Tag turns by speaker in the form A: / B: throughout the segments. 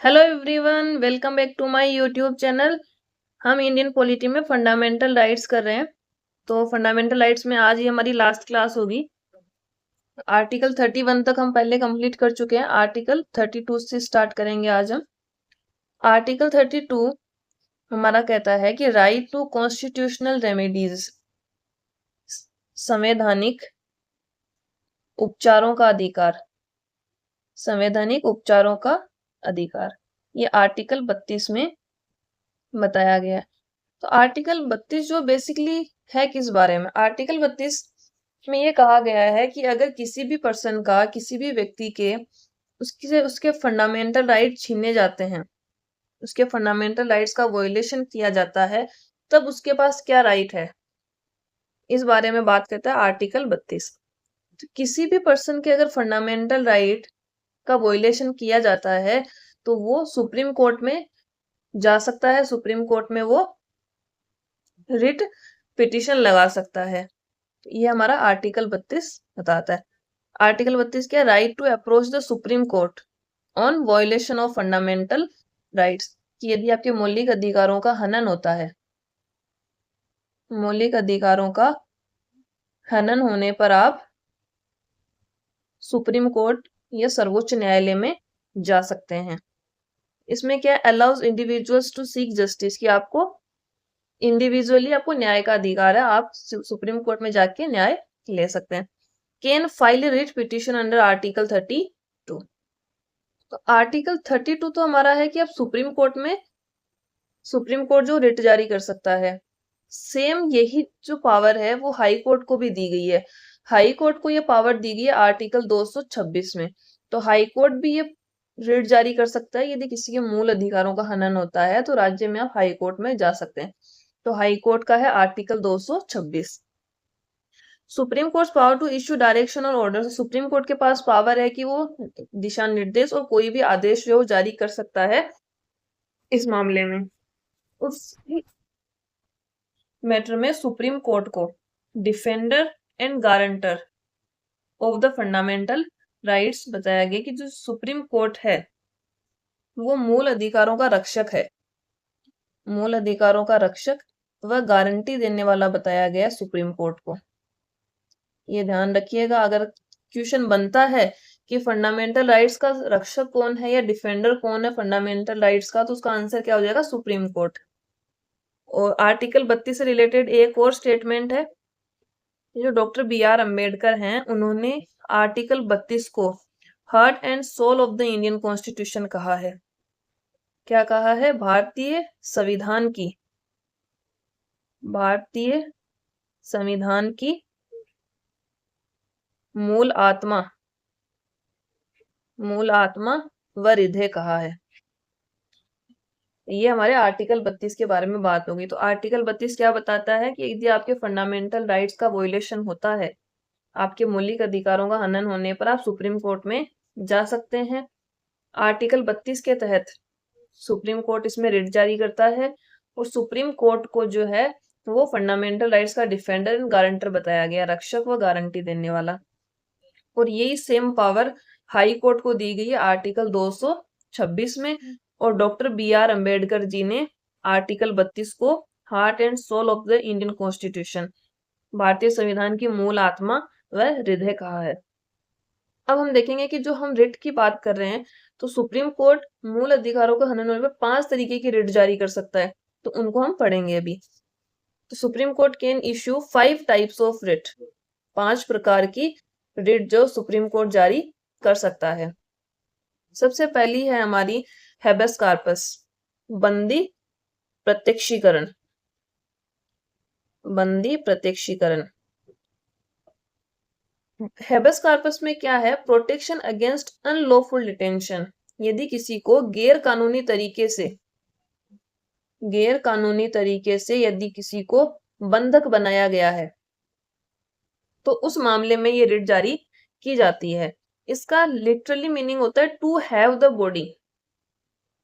A: Hello everyone, welcome back to my YouTube channel. हम Indian polity में fundamental rights कर रहे हैं। तो फंडामेंटल राइट्स में आज ही हमारी लास्ट क्लास होगी। आर्टिकल 31 तक हम पहले कंप्लीट कर चुके हैं। आर्टिकल 32 से स्टार्ट करेंगे आज हम। आर्टिकल 32 हमारा कहता है कि राइट टू कॉन्स्टिट्यूशनल रेमेडीज, संवैधानिक उपचारों का अधिकार। संवैधानिक उपचारों का अधिकार ये आर्टिकल 32 में बताया गया है। तो आर्टिकल 32 जो बेसिकली है किस बारे में? आर्टिकल 32 में ये कहा गया है कि अगर किसी भी पर्सन का, किसी भी व्यक्ति के उसके फंडामेंटल राइट छीने जाते हैं, उसके फंडामेंटल राइट्स का वॉयलेशन किया जाता है, तब उसके पास क्या राइट है, इस बारे में बात करता है आर्टिकल 32। तो किसी भी पर्सन के अगर फंडामेंटल राइट का वॉयलेशन किया जाता है तो वो सुप्रीम कोर्ट में जा सकता है। सुप्रीम कोर्ट में वो रिट पिटिशन लगा सकता है। ये हमारा आर्टिकल 32 बताता है। आर्टिकल 32 क्या? Right to approach the Supreme Court on violation of fundamental rights, कि यदि आपके मौलिक अधिकारों का हनन होता है, मौलिक अधिकारों का हनन होने पर आप सुप्रीम कोर्ट या सर्वोच्च न्यायालय में जा सकते हैं। इसमें क्या? Allows individuals to seek justice, कि आपको इंडिविजुअली आपको न्याय का अधिकार है, आप सुप्रीम कोर्ट में जाके न्याय ले सकते हैं। Can file writ petition under article 32। तो आर्टिकल 32 तो हमारा है कि आप सुप्रीम कोर्ट में, सुप्रीम कोर्ट जो रिट जारी कर सकता है, सेम यही जो पावर है वो हाई कोर्ट को भी दी गई है। हाई कोर्ट को ये पावर दी गई है आर्टिकल 226 में। तो हाई कोर्ट भी ये रिट जारी कर सकता है। यदि किसी के मूल अधिकारों का हनन होता है तो राज्य में आप हाई कोर्ट में जा सकते हैं। तो हाई कोर्ट का है article 226। Supreme Court power to issue direction और ऑर्डर, सुप्रीम कोर्ट के पास पावर है कि वो दिशा निर्देश और कोई भी आदेश जो जारी कर सकता है इस मामले में। उस मैटर में सुप्रीम कोर्ट को defender and guarantor of the fundamental rights बताया गया कि जो सुप्रीम कोर्ट है वो मूल अधिकारों का रक्षक है, मूल अधिकारों का रक्षक व गारंटी देने वाला बताया गया सुप्रीम कोर्ट को। ये ध्यान रखिएगा, अगर क्वेश्चन बनता है कि फंडामेंटल राइट्स का रक्षक कौन है या डिफेंडर कौन है फंडामेंटल राइट्स का, तो उसका आंसर क्या हो जाएगा? Supreme court. और आर्टिकल 32 से रिलेटेड एक और स्टेटमेंट है, जो डॉक्टर B.R. अम्बेडकर हैं, उन्होंने आर्टिकल 32 को heart and soul of the Indian constitution कहा है। क्या कहा है? भारतीय संविधान की, भारतीय संविधान की मूल आत्मा, मूल आत्मा व हृदय कहा है। ये हमारे आर्टिकल 32 के बारे में बात होगी। तो आर्टिकल 32 क्या बताता है कि यदि आपके फंडामेंटल राइट्स का वॉयलेशन होता है, आपके मौलिक अधिकारों का हनन होने पर आप सुप्रीम कोर्ट में जा सकते हैं। आर्टिकल 32 के तहत सुप्रीम कोर्ट इसमें रिट जारी करता है और सुप्रीम कोर्ट को जो है वो फंडामेंटल राइट्स का डिफेंडर एंड गारंटर बताया गया, रक्षक व गारंटी देने वाला। और यही सेम पावर हाई कोर्ट को दी गई है आर्टिकल 226 में। और डॉक्टर B.R. अम्बेडकर जी ने आर्टिकल 32 को heart and soul of the Indian constitution, भारतीय संविधान की मूल आत्मा व हृदय कहा है। अब हम देखेंगे कि जो हम रिट की बात कर रहे हैं, तो सुप्रीम कोर्ट मूल अधिकारों का हनन होने पर 5 तरीके की रिट जारी कर सकता है, तो उनको हम पढ़ेंगे अभी। तो supreme court can issue 5 types of writ, 5 प्रकार की रिट जो सुप्रीम कोर्ट जारी कर सकता है। सबसे पहली है हमारी हेबेस कार्पस, बंदी प्रत्यक्षीकरण, बंदी प्रत्यक्षीकरण। हेबेस कार्पस में क्या है? प्रोटेक्शन अगेंस्ट अनलॉफुल डिटेंशन, यदि किसी को गैर कानूनी तरीके से, गैर कानूनी तरीके से यदि किसी को बंधक बनाया गया है, तो उस मामले में ये रिट जारी की जाती है। इसका लिटरली मीनिंग होता है टू हैव द बॉडी,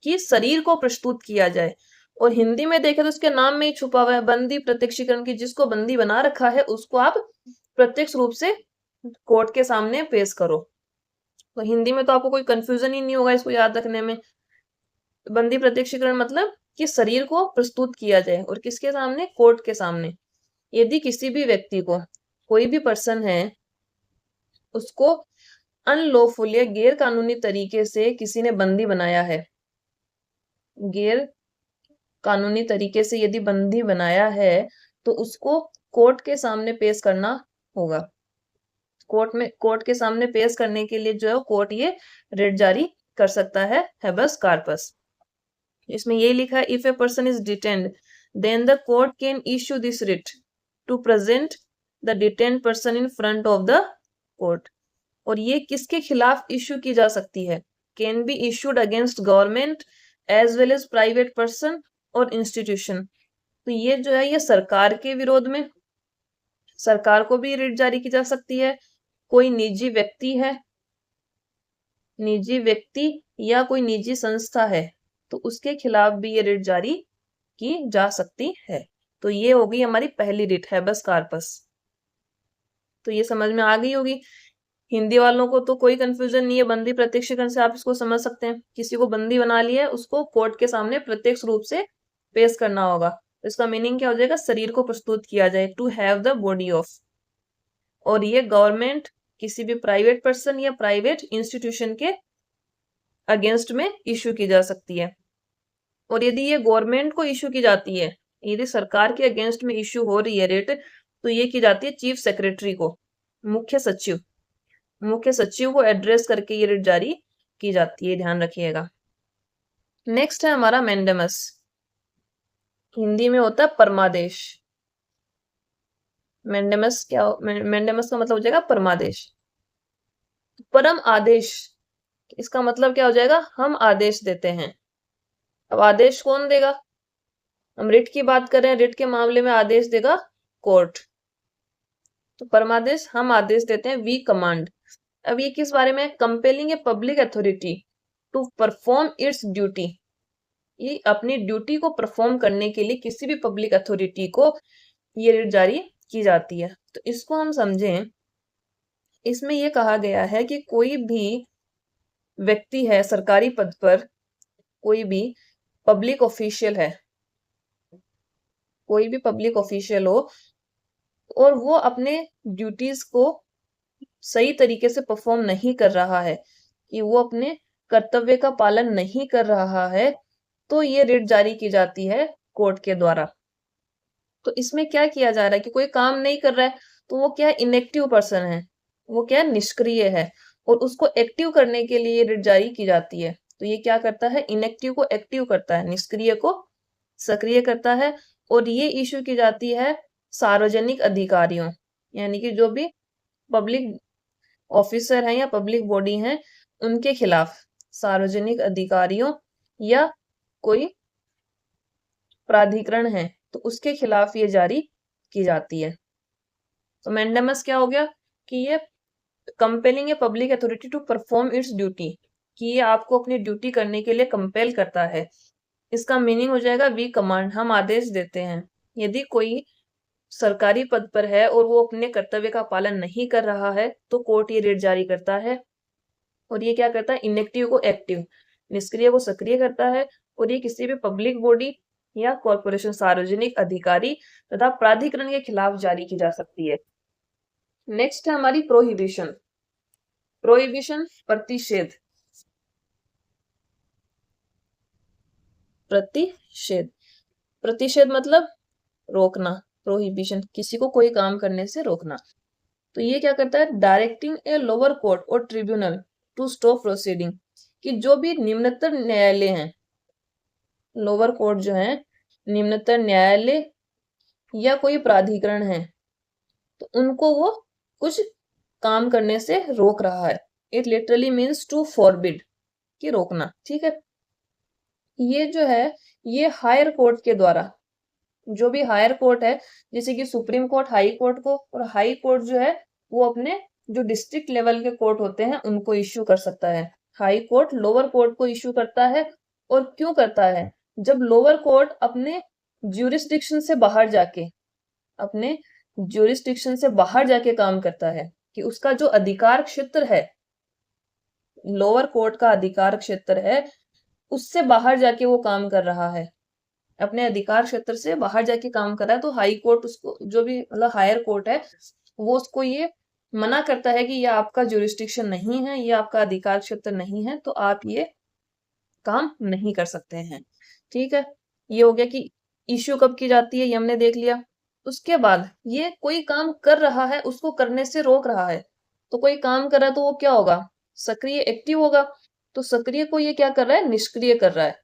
A: कि शरीर को प्रस्तुत किया जाए। और हिंदी में देखें तो इसके नाम में ही छुपा हुआ है बंदी प्रत्यक्षीकरण, की जिसको बंदी बना रखा है उसको आप प्रत्यक्ष रूप से कोर्ट के सामने पेश करो। तो हिंदी में तो आपको कोई कंफ्यूजन ही नहीं होगा इसको याद रखने में। बंदी प्रत्यक्षीकरण मतलब कि शरीर को प्रस्तुत किया जाए, और किसके सामने? कोर्ट के सामने। यदि किसी भी व्यक्ति को, कोई भी पर्सन है, उसको अनलॉफुल या गैर कानूनी तरीके से किसी ने बंदी बनाया है, गैर कानूनी तरीके से यदि बंदी बनाया है, तो उसको कोर्ट के सामने पेश करना होगा। कोर्ट के सामने पेश करने के लिए जो है कोर्ट ये रिट जारी कर सकता है, हैबस कार्पस। इसमें ये लिखा है, if a person is detained then the court can issue this writ to present the detained person in front of the court. और ये किसके खिलाफ इश्यू की जा सकती है? Can be issued against government as well as private person और institution. तो ये जो है ये सरकार के विरोध में, सरकार को भी रिट जारी की जा सकती है, कोई निजी व्यक्ति है, निजी व्यक्ति या कोई निजी संस्था है, तो उसके खिलाफ भी ये रिट जारी की जा सकती है। तो ये होगी हमारी पहली रिट, हैबस कार्पस। तो ये समझ में आ गई होगी। हिंदी वालों को तो कोई कंफ्यूजन नहीं है, बंदी प्रत्यक्षीकरण से आप इसको समझ सकते हैं। किसी को बंदी बना लिया है, उसको कोर्ट के सामने प्रत्यक्ष रूप से पेश करना होगा। इसका मीनिंग क्या हो जाएगा? शरीर को प्रस्तुत किया जाए, to have the body of. और ये गवर्नमेंट, किसी भी प्राइवेट पर्सन या प्राइवेट इंस्टीट्यूशन के अगेंस्ट में इश्यू की जा सकती है। और यदि ये गवर्नमेंट को इश्यू की जाती है, यदि सरकार के अगेंस्ट में इश्यू हो रही है रिट, तो ये की जाती है चीफ सेक्रेटरी को, मुख्य सचिव, मुख्य सचिव को एड्रेस करके ये रिट जारी की जाती है, ध्यान रखिएगा। नेक्स्ट है हमारा मैंडेमस, हिंदी में होता है परमादेश। मैंडेमस मैंडेमस का मतलब हो जाएगा परमादेश। परम आदेश, इसका मतलब क्या हो जाएगा? हम आदेश देते हैं। अब आदेश कौन देगा? हम रिट की बात कर रहे हैं, रिट के मामले में आदेश देगा कोर्ट। तो परमादेश, हम आदेश देते हैं, वी कमांड। अब ये किस बारे में? Compelling a public authority to perform its duty. ये अपनी ड्यूटी को परफॉर्म करने के लिए किसी भी पब्लिक अथॉरिटी को ये रिट जारी की जाती है। तो इसको हम समझें, इसमें यह कहा गया है कि कोई भी व्यक्ति है सरकारी पद पर, कोई भी पब्लिक ऑफिशियल है, कोई भी पब्लिक ऑफिशियल हो, और वो अपने ड्यूटीज को सही तरीके से परफॉर्म नहीं कर रहा है, कि वो अपने कर्तव्य का पालन नहीं कर रहा है, तो ये रिट जारी की जाती है कोर्ट के द्वारा। तो इसमें क्या किया जा रहा है कि कोई काम नहीं कर रहा है, तो वो क्या, इनएक्टिव पर्सन है, वो क्या, निष्क्रिय है, और उसको एक्टिव करने के लिए रिट जारी की जाती है। तो ये क्या करता है? इनएक्टिव को एक्टिव करता है, निष्क्रिय को सक्रिय करता है। और ये इश्यू की जाती है सार्वजनिक अधिकारियों, यानी कि जो भी पब्लिक ऑफिसर हैं या पब्लिक बॉडी हैं, उनके खिलाफ, सार्वजनिक अधिकारियों या कोई प्राधिकरण है, तो उसके खिलाफ ये जारी की जाती है। तो मैंडेमस क्या हो गया कि ये compelling a public authority to perform its duty, कि ये आपको अपनी ड्यूटी करने के लिए कंपेल करता है। इसका मीनिंग हो जाएगा वी कमांड, हम आदेश देते हैं। यदि कोई सरकारी पद पर है और वो अपने कर्तव्य का पालन नहीं कर रहा है, तो कोर्ट ये रिट जारी करता है। और ये क्या करता है? इनएक्टिव को एक्टिव, निष्क्रिय को सक्रिय करता है। और ये किसी भी पब्लिक बॉडी या कॉर्पोरेशन, सार्वजनिक अधिकारी तथा प्राधिकरण के खिलाफ जारी की जा सकती है। नेक्स्ट है हमारी प्रोहिबिशन। प्रोहिबिशन, प्रतिषेध, प्रतिषेध, प्रतिषेध मतलब रोकना। प्रोहिबिशन, किसी को कोई काम करने से रोकना। तो ये क्या करता है? डायरेक्टिंग ए लोअर कोर्ट और ट्रिब्यूनल टू स्टॉप प्रोसीडिंग, कि जो भी निम्नतर न्यायालय हैं, लोअर कोर्ट जो है, निम्नतर न्यायालय या कोई प्राधिकरण है, तो उनको वो कुछ काम करने से रोक रहा है। It literally means to forbid, कि रोकना। ठीक है, ये जो है ये हायर कोर्ट के द्वारा, जो भी हायर कोर्ट है, जैसे कि सुप्रीम कोर्ट हाई कोर्ट को, और हाई कोर्ट जो है वो अपने जो डिस्ट्रिक्ट लेवल के कोर्ट होते हैं उनको इश्यू कर सकता है। हाई कोर्ट लोअर कोर्ट को इश्यू करता है। और क्यों करता है? जब लोअर कोर्ट अपने ज्यूरिस्डिक्शन से बाहर जाके, अपने ज्यूरिस्डिक्शन से बाहर जाके काम करता है, कि उसका जो अधिकार क्षेत्र है, लोअर कोर्ट का अधिकार क्षेत्र है, उससे बाहर जाके वो काम कर रहा है, अपने अधिकार क्षेत्र से बाहर जाके काम कर रहा है, तो हाई कोर्ट उसको, जो भी मतलब हायर कोर्ट है, वो उसको ये मना करता है कि ये आपका जुरिस्डिक्शन नहीं है, ये आपका अधिकार क्षेत्र नहीं है, तो आप ये काम नहीं कर सकते हैं। ठीक है, ये हो गया कि इश्यू कब की जाती है, ये हमने देख लिया। उसके बाद ये कोई काम कर रहा है, उसको करने से रोक रहा है, तो कोई काम कर रहा है तो वो क्या होगा, सक्रिय एक्टिव होगा। तो सक्रिय को ये क्या कर रहा है, निष्क्रिय कर रहा है,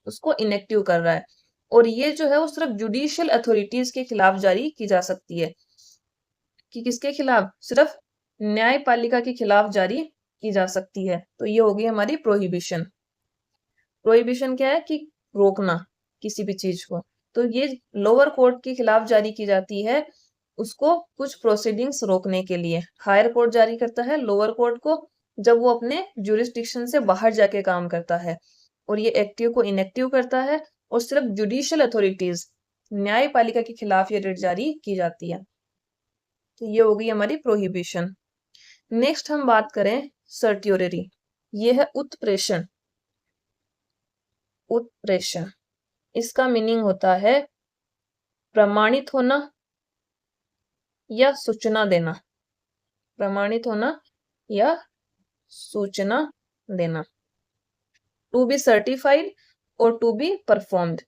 A: उसको इनएक्टिव कर रहा है। और ये जो है वो सिर्फ जुडिशियल अथॉरिटीज के खिलाफ जारी की जा सकती है। कि किसके खिलाफ, सिर्फ न्यायपालिका के खिलाफ जारी की जा सकती है। तो ये होगी हमारी प्रोहिबिशन। प्रोहिबिशन क्या है, कि रोकना किसी भी चीज को। तो ये लोअर कोर्ट के खिलाफ जारी की जाती है, उसको कुछ प्रोसीडिंग्स रोकने के लिए। हायर कोर्ट जारी करता है लोअर कोर्ट को जब वो अपने जुरिस्डिक्शन से बाहर जाके काम करता है, और ये एक्टिव को इनएक्टिव करता है, और सिर्फ जुडिशियल अथॉरिटीज, न्यायपालिका के खिलाफ ये रिट जारी की जाती है। तो ये हो गई हमारी प्रोहिबिशन। नेक्स्ट हम बात करें सर्ट्योररी, ये है उत्प्रेषण। उत्प्रेषण, इसका मीनिंग होता है प्रमाणित होना या सूचना देना। प्रमाणित होना या सूचना देना। टू बी सर्टिफाइड और टू बी परफॉर्म्ड।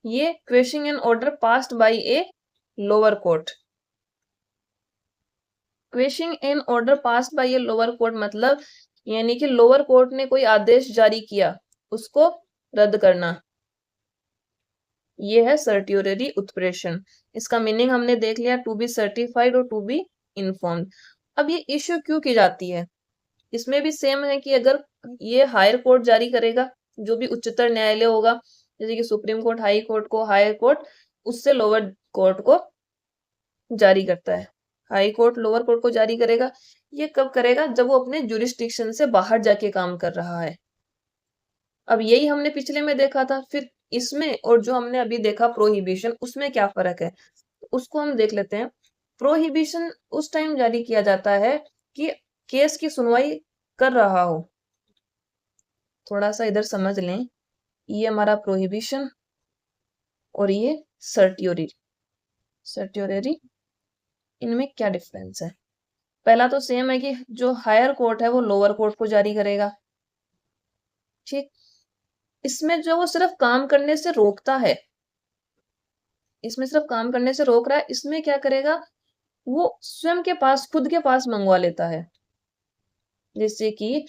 A: ये question and order passed by a lower court. Question and order passed by a lower court मतलब यानी कि लोअर कोर्ट ने कोई आदेश जारी किया, उसको रद्द करना। ये है सर्ट्योररी उत्प्रेषण। इसका मीनिंग हमने देख लिया, टू बी सर्टिफाइड और टू बी इन्फॉर्म्ड। अब ये इश्यू क्यों की जाती है, इसमें भी सेम है कि अगर ये हायर कोर्ट जारी करेगा, जो भी उच्चतर न्यायालय होगा, जैसे कि सुप्रीम कोर्ट हाई कोर्ट को, हायर कोर्ट उससे लोअर कोर्ट को जारी करता है। हाई कोर्ट लोअर कोर्ट को जारी करेगा, ये कब करेगा, जब वो अपने जुरिस्डिक्शन से बाहर जाके काम कर रहा है। अब यही हमने पिछले में देखा था, फिर इसमें और जो हमने अभी देखा प्रोहिबिशन, उसमें क्या फर्क है, उसको हम देख लेते हैं। प्रोहिबिशन उस टाइम जारी किया जाता है कि केस की सुनवाई कर रहा हो। थोड़ा सा इधर समझ लें, ये हमारा प्रोहिबिशन और ये सर्ट्योररी। सर्ट्योररी, इनमें क्या डिफरेंस है। पहला तो सेम है कि जो हायर कोर्ट है वो लोअर कोर्ट को जारी करेगा, ठीक। इसमें जो वो सिर्फ काम करने से रोकता है, इसमें सिर्फ काम करने से रोक रहा है, इसमें क्या करेगा, वो स्वयं के पास, खुद के पास मंगवा लेता है। जैसे कि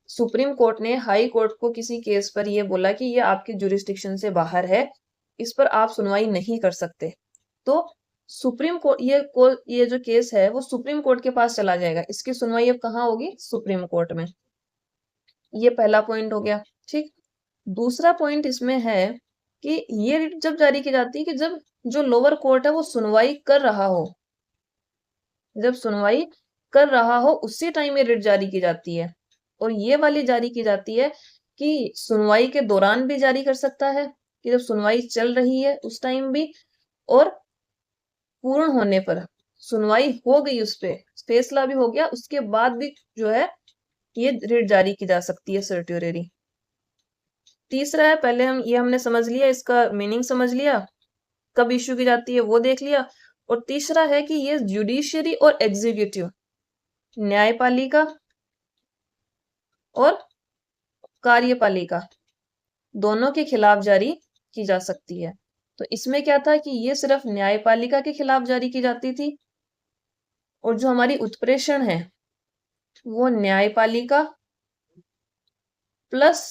A: सुप्रीम कोर्ट ने हाई कोर्ट को किसी केस पर ये बोला कि ये आपके जुरिस्डिक्शन से बाहर है, इस पर आप सुनवाई नहीं कर सकते, तो सुप्रीम कोर्ट ये जो केस है वो सुप्रीम कोर्ट के पास चला जाएगा। इसकी सुनवाई अब कहाँ होगी, सुप्रीम कोर्ट में। ये पहला पॉइंट हो गया, ठीक। दूसरा पॉइंट इसमें है कि ये रिट जब जारी की जाती है कि जब जो लोअर कोर्ट है वो सुनवाई कर रहा हो, जब सुनवाई कर रहा हो उसी टाइम ये रिट जारी की जाती है। और ये वाली जारी की जाती है कि सुनवाई के दौरान भी जारी कर सकता है, कि जब सुनवाई चल रही है उस टाइम भी, और पूर्ण होने पर, सुनवाई हो गई उस पे, फैसला भी हो गया, उसके बाद भी जो है ये रिट जारी की जा सकती है सर्ट्योररी। तीसरा है, पहले हमने समझ लिया, इसका मीनिंग समझ लिया, कब इश्यू की जाती है वो देख लिया। और तीसरा है कि ये जुडिशियरी और एग्जीक्यूटिव, न्यायपालिका और कार्यपालिका, दोनों के खिलाफ जारी की जा सकती है। तो इसमें क्या था कि ये सिर्फ न्यायपालिका के खिलाफ जारी की जाती थी, और जो हमारी उत्प्रेषण है वो न्यायपालिका प्लस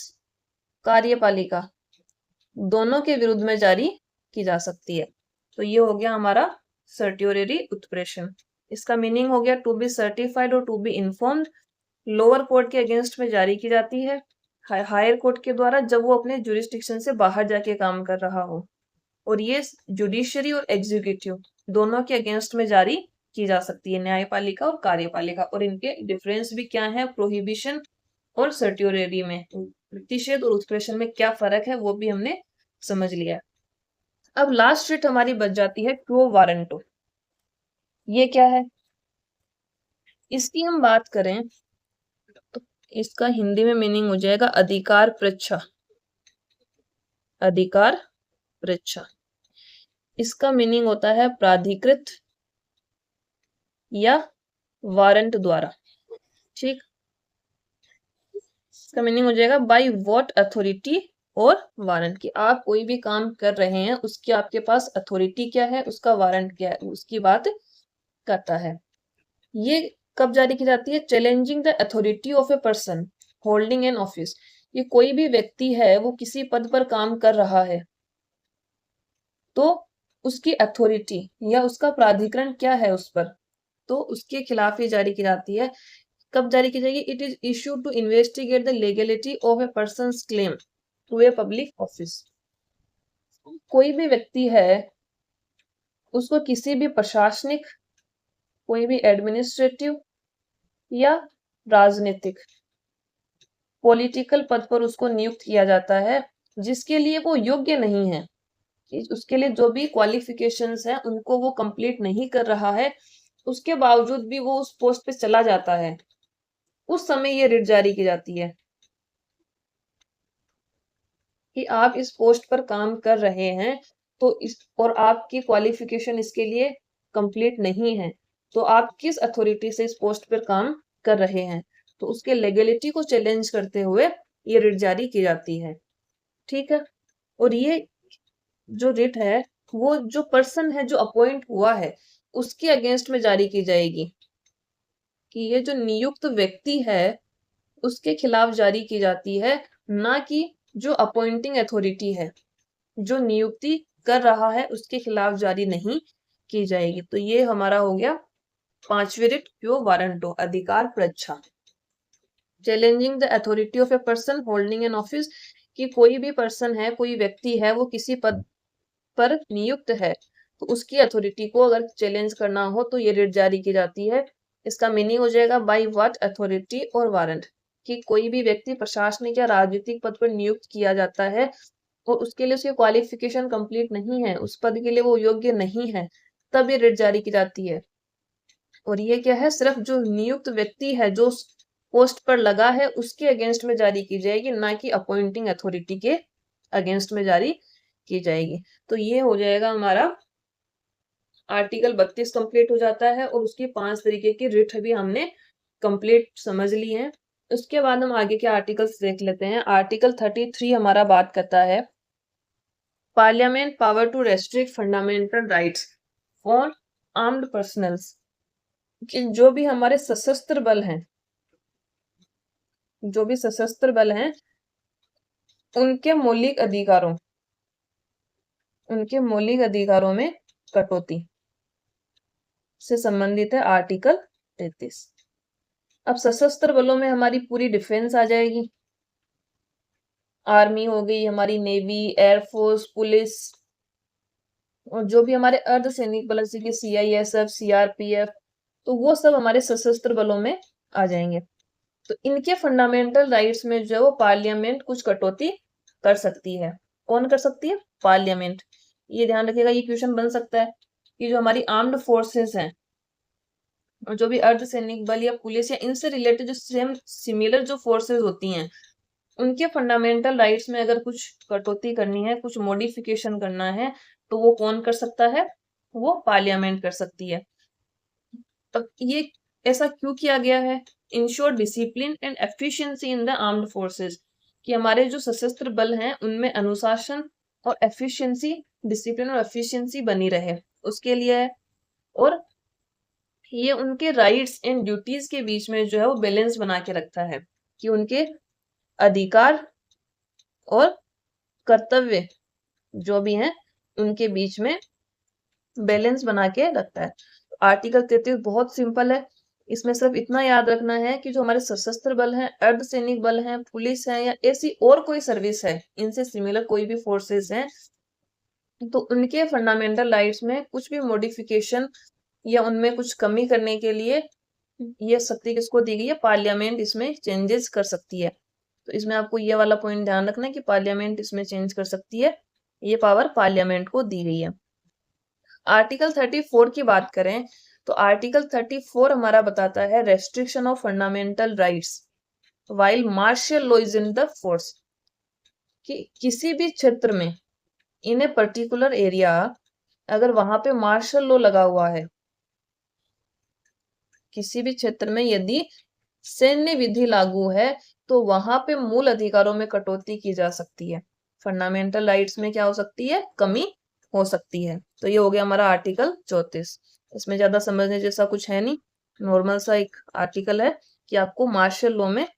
A: कार्यपालिका दोनों के विरुद्ध में जारी की जा सकती है। तो ये हो गया हमारा सर्ट्योररी उत्प्रेषण। इसका मीनिंग हो गया, टू बी सर्टिफाइड और to be informed, lower court के अगेंस्ट में जारी की जाती है, हायर कोर्ट के द्वारा जब वो अपने जुरिस्डिक्शन से बाहर जाके काम कर रहा हो। और ये जुडिशियरी और एग्जीक्यूटिव दोनों के अगेंस्ट में जारी की जा सकती है, न्यायपालिका और कार्यपालिका। और इनके डिफरेंस भी क्या है प्रोहिबिशन और सर्ट्योररी में, प्रतिषेध और उत्प्रेषण में क्या फर्क है वो भी हमने समझ लिया। अब लास्ट रिट हमारी बच जाती है क्वो वारंटो। ये क्या है, इसकी हम बात करें तो इसका हिंदी में मीनिंग हो जाएगा अधिकार पृच्छा। अधिकार परीक्षा। इसका मीनिंग होता है प्राधिकृत या वारंट द्वारा। ठीक, इसका मीनिंग हो जाएगा बाय व्हाट अथॉरिटी और वारंट, की आप कोई भी काम कर रहे हैं उसकी आपके पास अथॉरिटी क्या है, उसका वारंट क्या है, उसकी बात करता है। ये कब जारी की जाती है? Challenging the authority of a person holding an office. ये कोई भी व्यक्ति है वो किसी पद पर काम कर रहा है तो उसकी अथॉरिटी या उसका प्राधिकरण क्या है उस पर, तो उसके खिलाफ ही जारी की जाती है। कब जारी की जाएगी? It is issued to investigate the legality of a person's claim to a public office. कोई भी व्यक्ति है उसको किसी भी प्रशासनिक, कोई भी एडमिनिस्ट्रेटिव या राजनीतिक पॉलिटिकल पद पर उसको नियुक्त किया जाता है जिसके लिए वो योग्य नहीं है, उसके लिए जो भी क्वालिफिकेशंस हैं उनको वो कंप्लीट नहीं कर रहा है, उसके बावजूद भी वो उस पोस्ट पे चला जाता है, उस समय ये रिट जारी की जाती है कि आप इस पोस्ट पर काम कर रहे हैं तो इस और आपकी क्वालिफिकेशन इसके लिए कंप्लीट नहीं है, तो आप किस अथॉरिटी से इस पोस्ट पर काम कर रहे हैं, तो उसके लेगलिटी को चैलेंज करते हुए ये रिट जारी की जाती है। ठीक है, और ये जो रिट है वो जो पर्सन है जो अपॉइंट हुआ है उसके अगेंस्ट में जारी की जाएगी, कि ये जो नियुक्त व्यक्ति है उसके खिलाफ जारी की जाती है, ना कि जो अपॉइंटिंग अथॉरिटी है जो नियुक्ति कर रहा है उसके खिलाफ जारी नहीं की जाएगी। तो ये हमारा हो गया पांचवी रिट, क्यो वारंटो, अधिकार परीक्षा। Challenging the authority of a person holding an office, कि कोई भी पर्सन है, कोई व्यक्ति है वो किसी पद पर नियुक्त है तो उसकी अथॉरिटी को अगर चैलेंज करना हो तो ये रिट जारी की जाती है। इसका मीनिंग हो जाएगा बाय व्हाट अथॉरिटी और वारंट, कि कोई भी व्यक्ति प्रशासनिक या राजनीतिक पद पर नियुक्त किया जाता है और उसके लिए उसकी क्वालिफिकेशन कंप्लीट नहीं है, उस पद के लिए वो योग्य नहीं है, तब ये रिट जारी की जाती है। और ये क्या है? सिर्फ जो नियुक्त व्यक्ति है जो पोस्ट पर लगा है उसके अगेंस्ट में जारी की जाएगी, ना कि अपॉइंटिंग अथॉरिटी के अगेंस्ट में जारी की जाएगी। तो ये हो जाएगा हमारा आर्टिकल 32 कंप्लीट हो जाता है और उसकी 5 तरीके की रिट भी हमने कंप्लीट समझ ली है। उसके बाद हम आगे के आर्टिकल्स देख लेते हैं। आर्टिकल 33 हमारा बात करता है parliament power to restrict fundamental rights on armed personnels, कि जो भी हमारे सशस्त्र बल हैं, जो भी सशस्त्र बल हैं उनके मौलिक अधिकारों, उनके मौलिक अधिकारों में कटौती से संबंधित है आर्टिकल 33। अब सशस्त्र बलों में हमारी पूरी डिफेंस आ जाएगी, आर्मी हो गई, हमारी नेवी, एयरफोर्स, पुलिस, और जो भी हमारे अर्धसैनिक बल जैसे कि CISF, CRPF, तो वो सब हमारे सशस्त्र बलों में आ जाएंगे। तो इनके फंडामेंटल राइट्स में जो है वो पार्लियामेंट कुछ कटौती कर सकती है। कौन कर सकती है? पार्लियामेंट। ये ध्यान रखिएगा, ये क्वेश्चन बन सकता है कि जो हमारी आर्म्ड फोर्सेस हैं और जो भी अर्धसैनिक बल या पुलिस या इनसे रिलेटेड जो सेम सिमिलर जो फोर्सेस होती हैं उनके फंडामेंटल राइट्स में अगर कुछ कटौती करनी है, कुछ मॉडिफिकेशन करना है, तो वो कौन कर सकता है? वो पार्लियामेंट कर सकती है। तब ये ऐसा क्यों किया गया है? Ensure discipline and efficiency in the armed forces, कि हमारे जो सशस्त्र बल हैं उनमें अनुशासन और एफिशिएंसी, डिसिप्लिन और एफिशिएंसी बनी रहे, उसके लिए है। और ये उनके राइट्स एंड ड्यूटीज के बीच में जो है वो बैलेंस बना के रखता है, कि उनके अधिकार और कर्तव्य जो भी हैं उनके बीच में बैलेंस बना के रखता है। आर्टिकल 33 बहुत सिंपल है, इसमें सिर्फ इतना याद रखना है कि जो हमारे सशस्त्र बल हैं, अर्धसैनिक बल हैं, पुलिस है या ऐसी और कोई सर्विस है, इनसे सिमिलर कोई भी फोर्सेस हैं, तो उनके फंडामेंटल राइट्स में कुछ भी मॉडिफिकेशन या उनमें कुछ कमी करने के लिए ये शक्ति किसको दी गई है? पार्लियामेंट इसमें चेंजेस कर सकती है। तो इसमें आपको ये वाला पॉइंट ध्यान रखना है कि पार्लियामेंट इसमें चेंज कर सकती है, ये पावर पार्लियामेंट को दी गई है। आर्टिकल 34 की बात करें तो आर्टिकल 34 हमारा बताता है restriction of fundamental rights while martial law is in the force, कि किसी भी क्षेत्र में इन ए पर्टिकुलर एरिया अगर वहां पे मार्शल लॉ लगा हुआ है, किसी भी क्षेत्र में यदि सैन्य विधि लागू है तो वहां पे मूल अधिकारों में कटौती की जा सकती है, फंडामेंटल राइट्स में क्या हो सकती है, कमी हो सकती है। तो ये हो गया हमारा आर्टिकल 34। इसमें ज्यादा समझने जैसा कुछ है नहीं, नॉर्मल सा एक आर्टिकल है कि आपको मार्शल लॉ में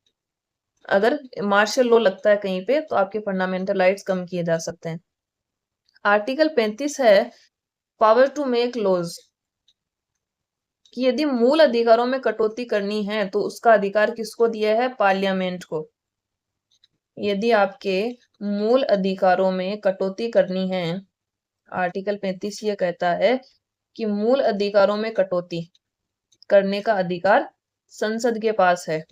A: अगर मार्शल लॉ लगता है कहीं पे तो आपके फंडामेंटल राइट्स कम किए जा सकते हैं। आर्टिकल 35 है पावर टू मेक लॉज, कि यदि मूल अधिकारों में कटौती करनी है तो उसका अधिकार किसको दिया है, पार्लियामेंट को। यदि आपके मूल अधिकारों में कटौती करनी है, आर्टिकल 35 ये कहता है कि मूल अधिकारों में कटौती करने का अधिकार संसद के पास है।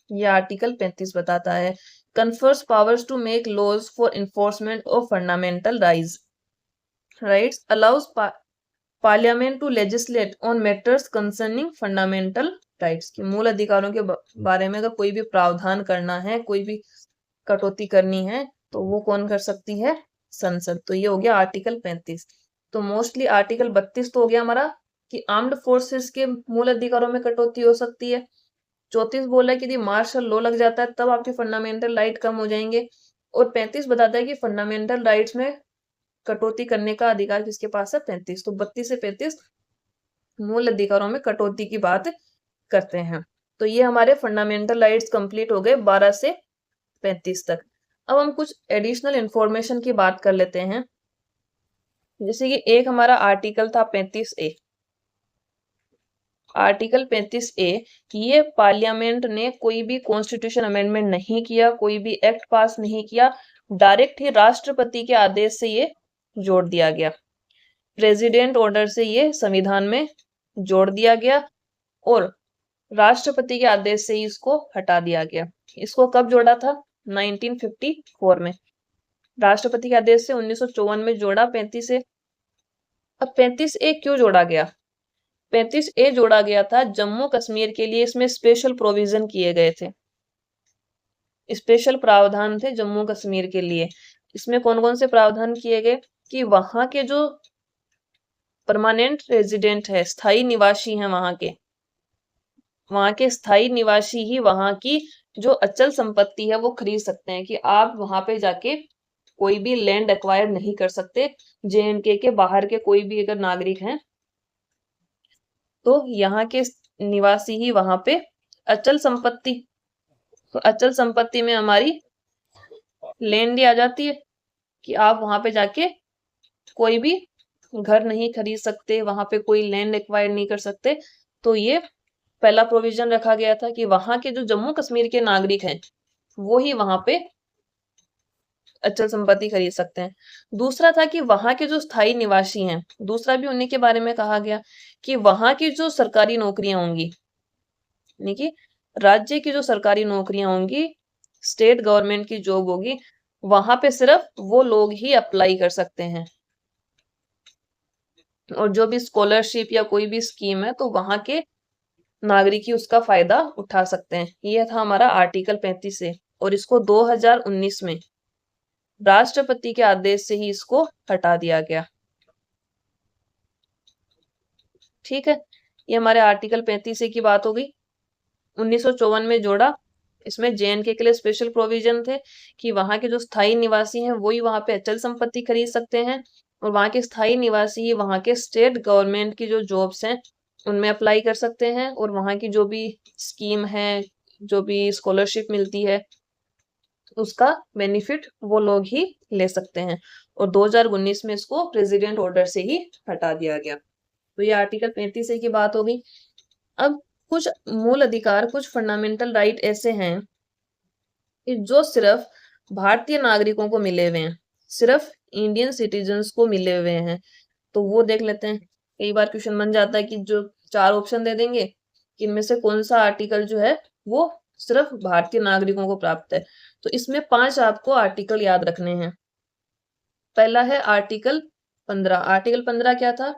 A: ये आर्टिकल 35 बताता है confers powers to make laws for enforcement of fundamental rights, allows parliament to legislate on matters concerning fundamental rights, की मूल अधिकारों के बारे में अगर कोई भी प्रावधान करना है, कोई भी कटौती करनी है तो वो कौन कर सकती है, संसद। तो ये हो गया आर्टिकल 35। तो मोस्टली आर्टिकल 32 तो हो गया हमारा कि आर्म्ड फोर्सेस के मूल अधिकारों में कटौती हो सकती है। 34 बोला कि यदि मार्शल लॉ लग जाता है तब आपके फंडामेंटल राइट कम हो जाएंगे। और 35 बताता है कि फंडामेंटल राइट्स में कटौती करने का अधिकार किसके पास है, 35। तो 32 से 35 मूल अधिकारों में कटौती की बात करते हैं। तो ये हमारे फंडामेंटल राइट्स कंप्लीट हो गए 12 से 35 तक। अब हम कुछ एडिशनल इंफॉर्मेशन की बात कर लेते हैं। जैसे कि एक हमारा आर्टिकल था 35A। आर्टिकल 35A, ये पार्लियामेंट ने कोई भी कॉन्स्टिट्यूशन अमेंडमेंट नहीं किया, कोई भी एक्ट पास नहीं किया, डायरेक्ट ही राष्ट्रपति के आदेश से ये जोड़ दिया गया। प्रेसिडेंट ऑर्डर से ये संविधान में जोड़ दिया गया और राष्ट्रपति के आदेश से ही इसको हटा दिया गया। इसको कब जोड़ा था, 1954 में। राष्ट्रपति के आदेश से 1954 में जोड़ा 35A। अब 35A क्यों जोड़ा गया, 35A जोड़ा गया था जम्मू कश्मीर के लिए, इसमें स्पेशल प्रोविजन किए गए थे, स्पेशल प्रावधान थे जम्मू कश्मीर के लिए। इसमें कौन कौन से प्रावधान किए गए कि वहां के जो परमानेंट रेजिडेंट है, स्थायी निवासी हैं वहां के स्थायी निवासी ही वहां की जो अचल संपत्ति है वो खरीद सकते हैं, कि आप वहां पे जाके कोई भी लैंड एक्वायर नहीं कर सकते। JNK के बाहर के कोई भी अगर नागरिक हैं तो यहाँ के निवासी ही वहां पे अचल संपत्ति, तो अचल संपत्ति में हमारी लैंड आ जाती है कि आप वहां पे जाके कोई भी घर नहीं खरीद सकते, वहां पे कोई लैंड एक्वायर नहीं कर सकते। तो ये पहला प्रोविजन रखा गया था कि वहां के जो जम्मू कश्मीर के नागरिक हैं वो ही वहां पे अचल संपत्ति खरीद सकते हैं। दूसरा था कि वहां के जो स्थायी निवासी हैं, दूसरा भी उन्हीं के बारे में कहा गया कि वहां की जो सरकारी नौकरियां होंगी, यानी कि राज्य की जो सरकारी नौकरियां होंगी, स्टेट गवर्नमेंट की जॉब होगी, वहां पे सिर्फ वो लोग ही अप्लाई कर सकते हैं। और जो भी स्कॉलरशिप या कोई भी स्कीम है तो वहां के नागरिक ही उसका फायदा उठा सकते हैं। यह था हमारा आर्टिकल 35A और इसको 2019 में राष्ट्रपति के आदेश से ही इसको हटा दिया गया। ठीक है, ये हमारे आर्टिकल 35A की बात हो गई। 1954 में जोड़ा, इसमें JNK के लिए स्पेशल प्रोविजन थे कि वहां के जो स्थायी निवासी हैं वही वहां पे अचल संपत्ति खरीद सकते हैं और वहां के स्थायी निवासी ही वहां के स्टेट गवर्नमेंट की जो जॉब्स हैं उनमें अप्लाई कर सकते हैं और वहां की जो भी स्कीम है, जो भी स्कॉलरशिप मिलती है, उसका बेनिफिट वो लोग ही ले सकते हैं। और 2019 में इसको प्रेसिडेंट ऑर्डर से ही हटा दिया गया। तो ये आर्टिकल 35A की बात हो गई। अब कुछ मूल अधिकार, कुछ फंडामेंटल राइट ऐसे हैं कि जो सिर्फ भारतीय नागरिकों को मिले हुए हैं, सिर्फ इंडियन सिटीजन्स को मिले हुए हैं। तो वो देख लेते हैं। कई बार क्वेश्चन बन जाता है कि जो 4 ऑप्शन दे देंगे कि इनमें से कौन सा आर्टिकल जो है वो सिर्फ भारतीय नागरिकों को प्राप्त है। तो इसमें 5 आपको आर्टिकल याद रखने हैं। पहला है आर्टिकल 15। आर्टिकल 15 क्या था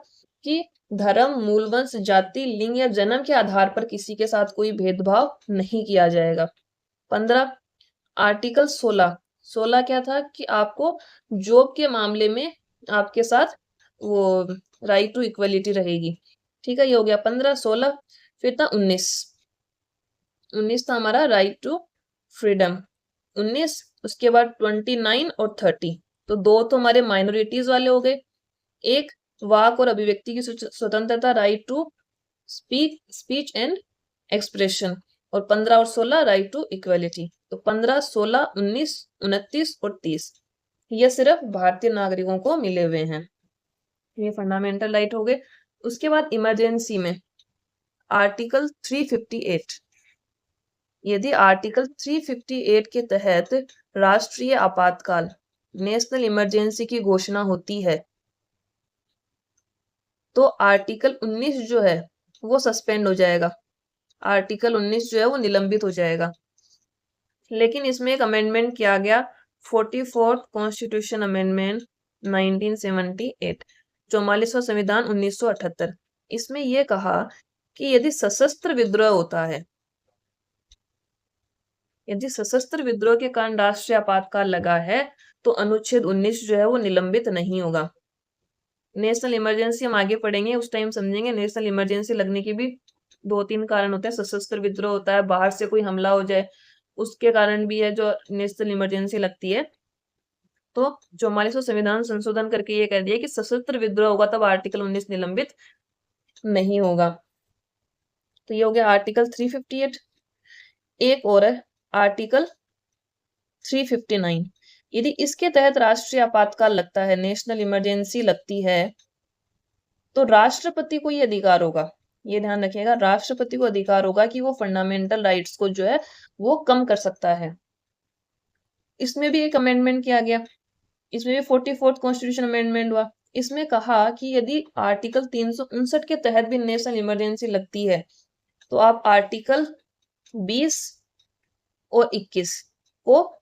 A: कि धर्म, मूलवंश, जाति, लिंग या जन्म के आधार पर किसी के साथ कोई भेदभाव नहीं किया जाएगा। 15। आर्टिकल 16 16 क्या था कि आपको जॉब के मामले में आपके साथ वो राइट टू इक्वलिटी रहेगी। ठीक है, ये हो गया 15, 16, फिर था 19। 19 था हमारा राइट टू फ्रीडम। 19, उसके बाद 29 और 30। तो दो तो हमारे माइनॉरिटीज वाले हो गए। एक वाक और अभिव्यक्ति की स्वतंत्रता, right to speech and expression. और 15 और 16 राइट टू इक्वलिटी। तो 15, 16, 19, 29 और 30 ये सिर्फ भारतीय नागरिकों को मिले हुए हैं। ये फंडामेंटल राइट हो गए। उसके बाद इमरजेंसी में आर्टिकल 358। यदि आर्टिकल 358 के तहत राष्ट्रीय आपातकाल, नेशनल इमरजेंसी की घोषणा होती है, तो आर्टिकल 19 जो है वो सस्पेंड हो जाएगा। आर्टिकल 19 जो है वो निलंबित हो जाएगा। लेकिन इसमें एक अमेंडमेंट किया गया, 44th कॉन्स्टिट्यूशन अमेंडमेंट 1978, 44वां संविधान 1978। इसमें यह कहा कि यदि सशस्त्र विद्रोह होता है, यदि सशस्त्र विद्रोह के कारण राष्ट्रीय आपातकाल लगा है, तो अनुच्छेद 19 जो है वो निलंबित नहीं होगा। नेशनल इमरजेंसी हम आगे पढ़ेंगे, उस टाइम समझेंगे। नेशनल इमरजेंसी लगने के भी 2-3 कारण होते हैं। सशस्त्र विद्रोह होता है, बाहर से कोई हमला हो जाए, उसके कारण भी है जो नेशनल इमरजेंसी लगती है। तो 44वां संविधान संशोधन करके ये कह दिया कि सशस्त्र विद्रोह होगा तब आर्टिकल 19 निलंबित नहीं होगा। तो ये हो गया आर्टिकल 358। एक और है आर्टिकल 359। यदि इसके तहत राष्ट्रीय आपातकाल लगता है, नेशनल इमरजेंसी लगती है, तो राष्ट्रपति को ये अधिकार होगा, ये ध्यान रखिएगा, राष्ट्रपति को अधिकार होगा कि वो फंडामेंटल राइट्स को जो है वो कम कर सकता है। इसमें भी एक अमेंडमेंट किया गया, इसमें भी 44th कॉन्स्टिट्यूशन अमेंडमेंट हुआ। इसमें कहा कि यदि आर्टिकल 359 के तहत भी नेशनल इमरजेंसी लगती है, तो आप आर्टिकल 20 और 21 को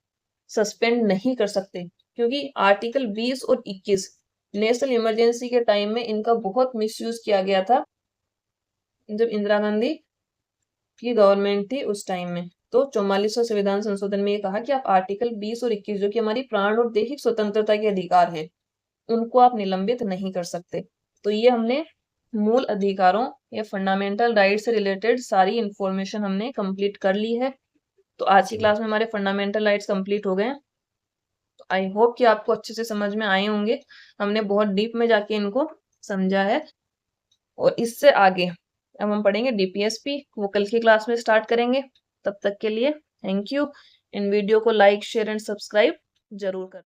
A: सस्पेंड नहीं कर सकते, क्योंकि आर्टिकल 20 और 21 नेशनल इमरजेंसी के टाइम में इनका बहुत मिसयूज किया गया था, जब इंदिरा गांधी की गवर्नमेंट थी उस टाइम में। तो 44वां संविधान संशोधन में ये कहा कि आप आर्टिकल 20 और 21 जो कि हमारी प्राण और दैहिक स्वतंत्रता के अधिकार है, उनको आप निलंबित नहीं कर सकते। तो ये हमने मूल अधिकारों या फंडामेंटल राइट से रिलेटेड सारी इंफॉर्मेशन हमने कंप्लीट कर ली है। तो आज की क्लास में हमारे फंडामेंटल राइट्स कंप्लीट हो गए हैं। तो आई होप कि आपको अच्छे से समझ में आए होंगे। हमने बहुत डीप में जाके इनको समझा है। और इससे आगे अब हम पढ़ेंगे डीपीएसपी, वो कल की क्लास में स्टार्ट करेंगे। तब तक के लिए थैंक यू। इन वीडियो को लाइक, शेयर एंड सब्सक्राइब जरूर करें।